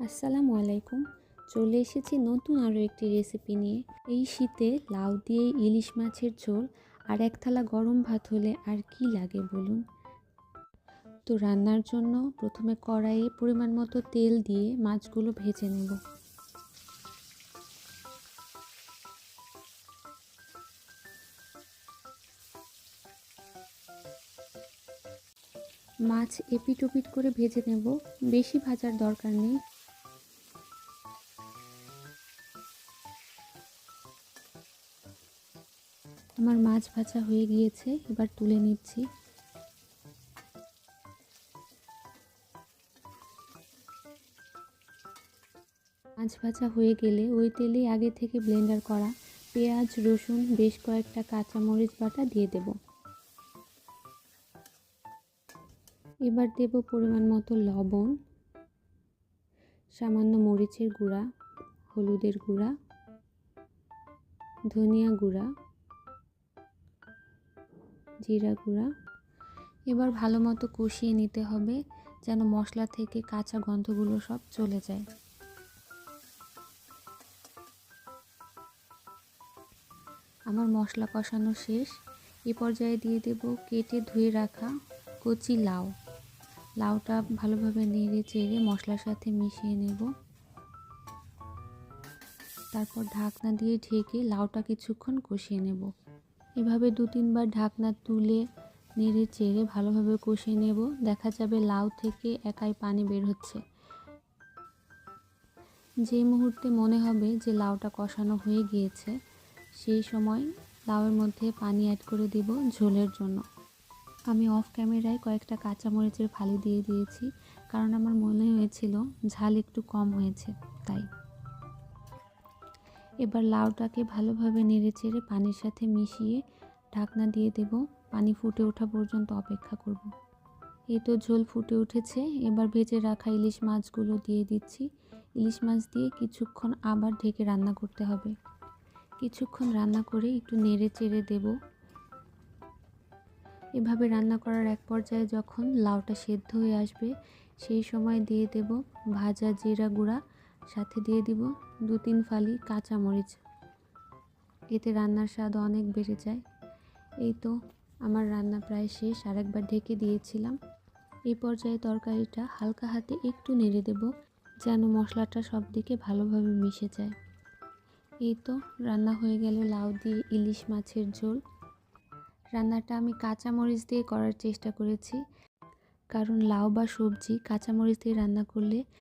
আসসালামু আলাইকুম। চলে এসেছি নতুন আরও একটি রেসিপি নিয়ে। এই শীতে লাউ দিয়ে ইলিশ মাছের ঝোল আর এক থালা গরম ভাত হলে আর কি লাগে বলুন। তো রান্নার জন্য প্রথমে কড়াইয়ে পরিমাণ মতো তেল দিয়ে মাছগুলো ভেজে নেব। মাছ এপিট ওপিট করে ভেজে নেব, বেশি ভাজার দরকার নেই। আমার মাছ ভাজা হয়ে গিয়েছে, এবার তুলে নিচ্ছি। মাছ ভাজা হয়ে গেলে ওই তেলেই আগে থেকে ব্লেন্ডার করা পেঁয়াজ, রসুন, বেশ কয়েকটা কাঁচামরিচ বাটা দিয়ে দেব। এবার দেব পরিমাণ মতো লবণ, সামান্য মরিচের গুঁড়া, হলুদের গুঁড়া, ধনিয়া গুঁড়া, জিরা গুঁড়া। এবার ভালো মতো কষিয়ে নিতে হবে যেন মশলা থেকে কাঁচা গন্ধগুলো সব চলে যায়। আমার মশলা কষানো শেষ। এ পর্যায়ে দিয়ে দেব কেটে ধুয়ে রাখা কচি লাউ। লাউটা ভালোভাবে নেড়ে চেড়ে মশলার সাথে মিশিয়ে নেব। তারপর ঢাকনা দিয়ে ঢেকে লাউটা কিছুক্ষণ কষিয়ে নেব। এভাবে 2-3 বার ঢাকনা তুলে নেড়ে চেড়ে ভালোভাবে কষিয়ে নেব। দেখা যাবে লাউ থেকে একাই পানি বের হচ্ছে। যে মুহূর্তে মনে হবে যে লাউটা কষানো হয়ে গিয়েছে, সেই সময় লাউয়ের মধ্যে পানি অ্যাড করে দিব ঝোলের জন্য। আমি অফ ক্যামেরায় কয়েকটা কাঁচামরিচের ফালি দিয়ে দিয়েছি, কারণ আমার মনে হয়েছিল ঝাল একটু কম হয়েছে তাই। এবার লাউটাকে ভালোভাবে নেড়েচেড়ে পানির সাথে মিশিয়ে ঢাকনা দিয়ে দেব। পানি ফুটে ওঠা পর্যন্ত অপেক্ষা করব। এই তো ঝোল ফুটে উঠেছে। এবার ভেজে রাখা ইলিশ মাছগুলো দিয়ে দিচ্ছি। ইলিশ মাছ দিয়ে কিছুক্ষণ আবার ঢেকে রান্না করতে হবে। কিছুক্ষণ রান্না করে একটু নেড়ে চেড়ে দেব। এভাবে রান্না করার এক পর্যায়ে যখন লাউটা সেদ্ধ হয়ে আসবে, সেই সময় দিয়ে দেব ভাজা জিরা গুঁড়া, সাথে দিয়ে দিব 2-3 ফালি কাঁচামরিচ। এতে রান্নার স্বাদ অনেক বেড়ে যায়। এই তো আমার রান্না প্রায় শেষ। আরেকবার ঢেকে দিয়েছিলাম। এই পর্যায়ে তরকারিটা হালকা হাতে একটু নেড়ে দেব যেন মশলাটা সব দিকে ভালোভাবে মিশে যায়। এই তো রান্না হয়ে গেল লাউ দিয়ে ইলিশ মাছের ঝোল। রান্নাটা আমি কাঁচামরিচ দিয়ে করার চেষ্টা করেছি, কারণ লাউ বা সবজি কাঁচামরিচ দিয়ে রান্না করলে